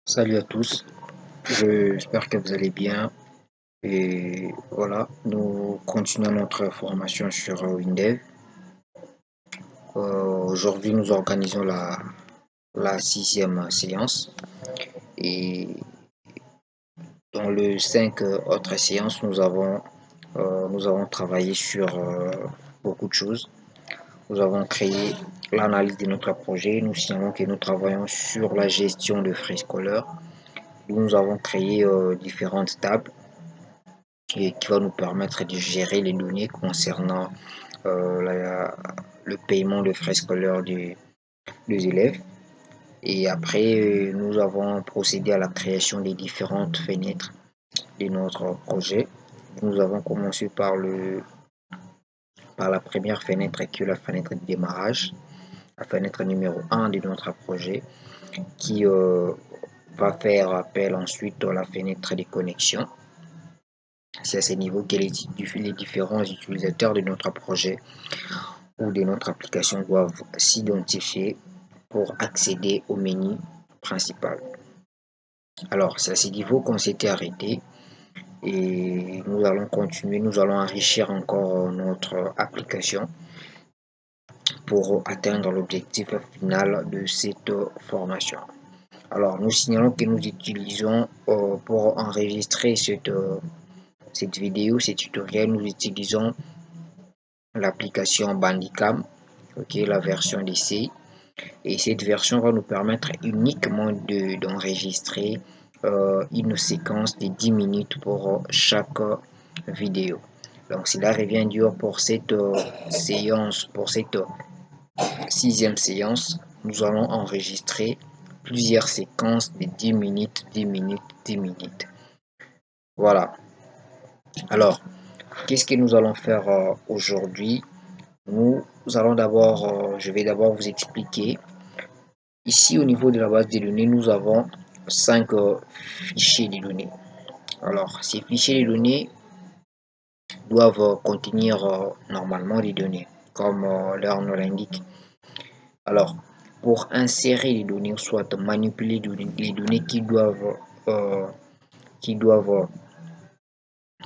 Salut à tous, j'espère que vous allez bien et voilà, nous continuons notre formation sur Windev. Aujourd'hui, nous organisons la sixième séance et dans les cinq autres séances, nous avons travaillé sur beaucoup de choses. Nous avons créé l'analyse de notre projet, nous signalons que nous travaillons sur la gestion de frais scolaires. Nous avons créé différentes tables et qui va nous permettre de gérer les données concernant le paiement de frais scolaires des élèves. Et après, nous avons procédé à la création des différentes fenêtres de notre projet. Nous avons commencé par la première fenêtre qui est la fenêtre de démarrage, la fenêtre numéro 1 de notre projet qui va faire appel ensuite à la fenêtre de connexion. C'est à ce niveau que les différents utilisateurs de notre projet ou de notre application doivent s'identifier pour accéder au menu principal. Alors, c'est à ce niveau qu'on s'était arrêté et nous allons continuer, nous allons enrichir encore notre application pour atteindre l'objectif final de cette formation. Alors, nous signalons que nous utilisons pour enregistrer cette vidéo, ce tutoriel, nous utilisons l'application Bandicam, la version d'essai. Et cette version va nous permettre uniquement d'enregistrer une séquence de 10 minutes pour chaque vidéo. Donc cela revient dur pour cette séance, pour cette sixième séance. Nous allons enregistrer plusieurs séquences de 10 minutes, 10 minutes, 10 minutes. Voilà. Alors, qu'est-ce que nous allons faire aujourd'hui? Nous allons d'abord, je vais d'abord vous expliquer. Ici, au niveau de la base de données, nous avons 5 fichiers de données. Alors, ces fichiers de données doivent contenir normalement des données, comme leur nom l'indique. Alors, pour insérer les données, soit manipuler les données euh, qui doivent,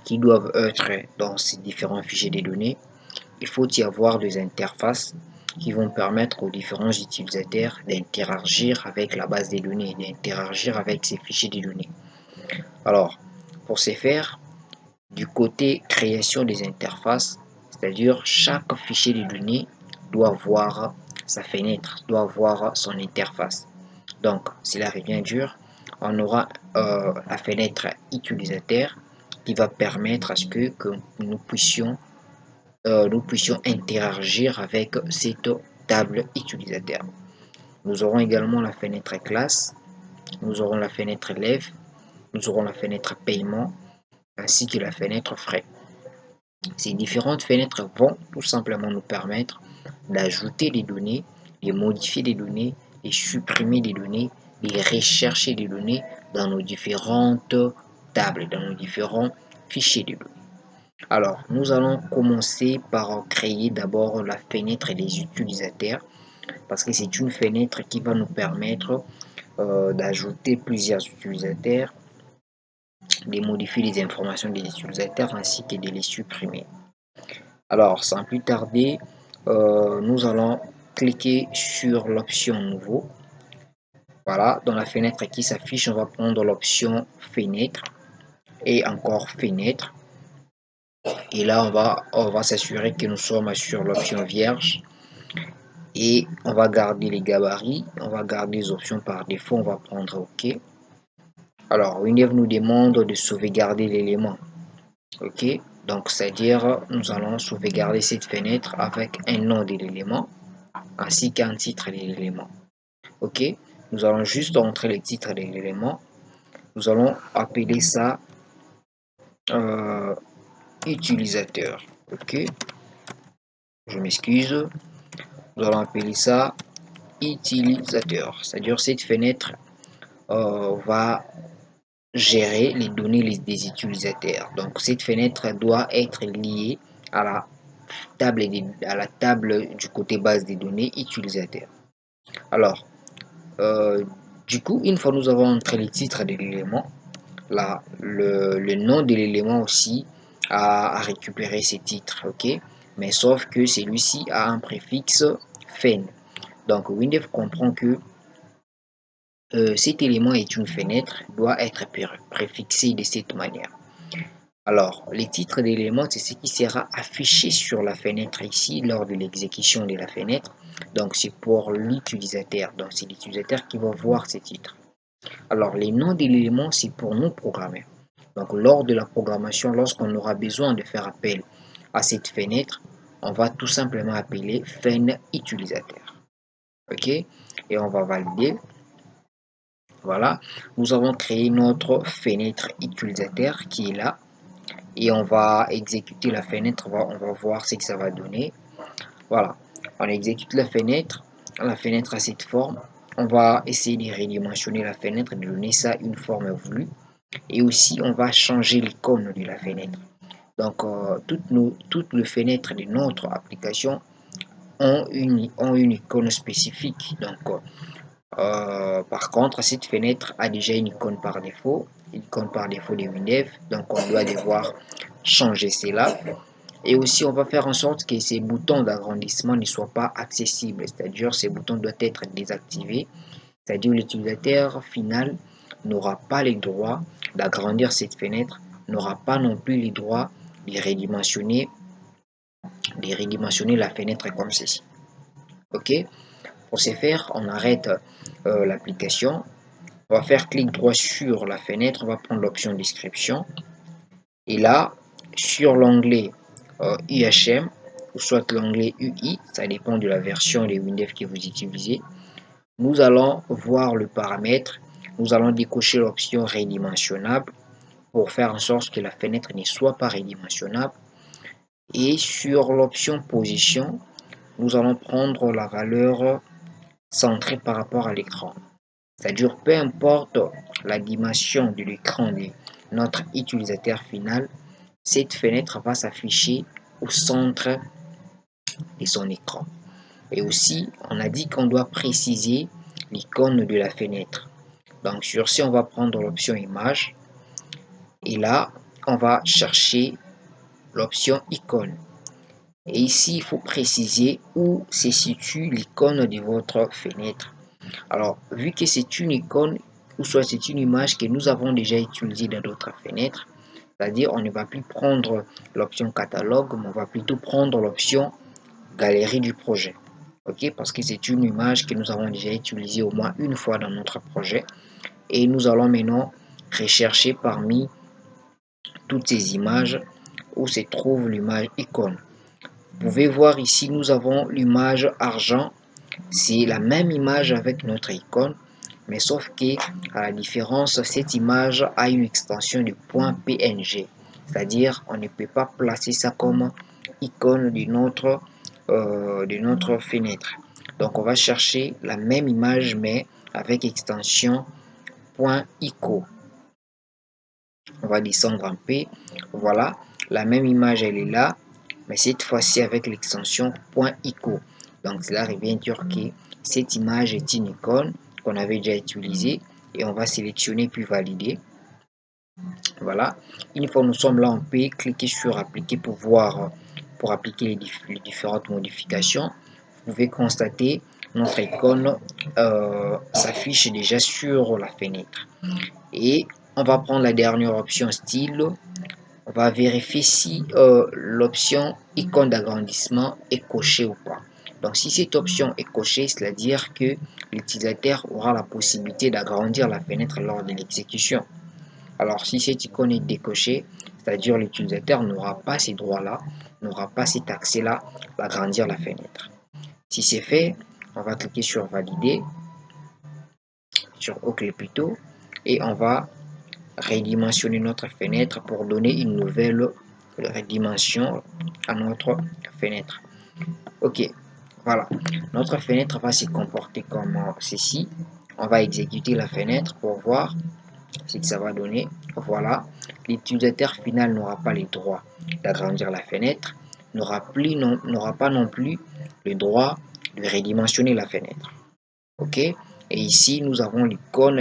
qui doivent être dans ces différents fichiers de données, il faut y avoir des interfaces qui vont permettre aux différents utilisateurs d'interagir avec la base des données, d'interagir avec ces fichiers de données. Alors, pour ce faire, du côté création des interfaces, c'est-à-dire chaque fichier de données doit voir sa fenêtre, doit voir son interface. Donc, cela revient dur, on aura la fenêtre utilisateur qui va permettre à ce que nous puissions interagir avec cette table utilisateur. Nous aurons également la fenêtre classe, nous aurons la fenêtre élève, nous aurons la fenêtre paiement ainsi que la fenêtre frais. Ces différentes fenêtres vont tout simplement nous permettre d'ajouter des données, de modifier des données, de supprimer des données, de rechercher des données dans nos différentes tables, dans nos différents fichiers de données. Alors, nous allons commencer par créer d'abord la fenêtre des utilisateurs parce que c'est une fenêtre qui va nous permettre d'ajouter plusieurs utilisateurs, de modifier les informations des utilisateurs ainsi que de les supprimer. Alors, sans plus tarder, nous allons cliquer sur l'option nouveau. Voilà, dans la fenêtre qui s'affiche, on va prendre l'option fenêtre et encore fenêtre. Et là, on va s'assurer que nous sommes sur l'option vierge. Et on va garder les gabarits, on va garder les options par défaut, on va prendre OK. Alors, Windows nous demande de sauvegarder l'élément. OK, donc c'est-à-dire nous allons sauvegarder cette fenêtre avec un nom de l'élément ainsi qu'un titre de l'élément. OK, nous allons juste entrer le titre de l'élément. Nous allons appeler ça utilisateur. OK, je m'excuse. Nous allons appeler ça utilisateur. C'est-à-dire cette fenêtre va gérer les données des utilisateurs. Donc cette fenêtre doit être liée à la table du côté base des données utilisateurs. Alors, Du coup, une fois nous avons entré le titre de l'élément, là, le nom de l'élément aussi à récupérer ces titres, ok? Mais sauf que celui-ci a un préfixe fen. Donc, Windev comprend que cet élément est une fenêtre, doit être préfixé de cette manière. Alors, les titres d'éléments, c'est ce qui sera affiché sur la fenêtre ici lors de l'exécution de la fenêtre. Donc, c'est pour l'utilisateur. Donc, c'est l'utilisateur qui va voir ces titres. Alors, les noms de l'élément, c'est pour nous programmer. Donc, lors de la programmation, lorsqu'on aura besoin de faire appel à cette fenêtre, on va tout simplement appeler fen utilisateur. OK? Et on va valider. Voilà. Nous avons créé notre fenêtre utilisateur qui est là. Et on va exécuter la fenêtre. On va voir ce que ça va donner. Voilà. On exécute la fenêtre. La fenêtre a cette forme. On va essayer de redimensionner la fenêtre, de donner ça une forme voulue. Et aussi, on va changer l'icône de la fenêtre. Donc, toutes les fenêtres de notre application ont une icône spécifique. Donc, par contre, cette fenêtre a déjà une icône par défaut de Windev. Donc, on doit devoir changer cela. Et aussi, on va faire en sorte que ces boutons d'agrandissement ne soient pas accessibles. C'est-à-dire, ces boutons doivent être désactivés. C'est-à-dire, l'utilisateur final n'aura pas le droit d'agrandir cette fenêtre, n'aura pas non plus le droit de redimensionner la fenêtre comme ceci. OK? Pour ce faire, on arrête l'application. On va faire clic droit sur la fenêtre, on va prendre l'option description. Et là, sur l'onglet UHM, ou soit l'onglet UI, ça dépend de la version de Windows que vous utilisez, nous allons voir le paramètre, nous allons décocher l'option redimensionnable pour faire en sorte que la fenêtre ne soit pas redimensionnable. Et sur l'option position, nous allons prendre la valeur centrée par rapport à l'écran. C'est-à-dire, peu importe la dimension de l'écran de notre utilisateur final, cette fenêtre va s'afficher au centre de son écran. Et aussi, on a dit qu'on doit préciser l'icône de la fenêtre. Donc, sur ce, on va prendre l'option image. Et là, on va chercher l'option icône. Et ici, il faut préciser où se situe l'icône de votre fenêtre. Alors, vu que c'est une icône, ou soit c'est une image que nous avons déjà utilisée dans d'autres fenêtres, c'est-à-dire on ne va plus prendre l'option catalogue, mais on va plutôt prendre l'option galerie du projet. OK? Parce que c'est une image que nous avons déjà utilisée au moins une fois dans notre projet. Et nous allons maintenant rechercher parmi toutes ces images où se trouve l'image icône. Vous pouvez voir ici, nous avons l'image argent. C'est la même image avec notre icône, mais sauf que, à la différence, cette image a une extension de .png. C'est-à-dire, on ne peut pas placer ça comme icône de notre fenêtre. Donc, on va chercher la même image, mais avec extension .ico. On va descendre un peu. Voilà, la même image, elle est là, mais cette fois-ci avec l'extension .ico. Donc, cela revient dire que cette image est une icône qu'on avait déjà utilisée et on va sélectionner puis valider. Voilà, une fois nous sommes là, on peut cliquer sur appliquer pour appliquer les différentes modifications. Vous pouvez constater notre icône s'affiche déjà sur la fenêtre. Et on va prendre la dernière option style. On va vérifier si l'option icône d'agrandissement est cochée ou pas. Donc si cette option est cochée, c'est-à-dire que l'utilisateur aura la possibilité d'agrandir la fenêtre lors de l'exécution. Alors si cette icône est décochée, c'est-à-dire l'utilisateur n'aura pas ces droits-là, n'aura pas cet accès-là d'agrandir la fenêtre. Si c'est fait, on va cliquer sur valider, sur OK plutôt, et on va redimensionner notre fenêtre pour donner une nouvelle dimension à notre fenêtre. OK, voilà. Notre fenêtre va se comporter comme ceci. On va exécuter la fenêtre pour voir ce que ça va donner. Voilà. L'utilisateur final n'aura pas le droit d'agrandir la fenêtre, n'aura pas non plus le droit de redimensionner la fenêtre. OK? Et ici, nous avons l'icône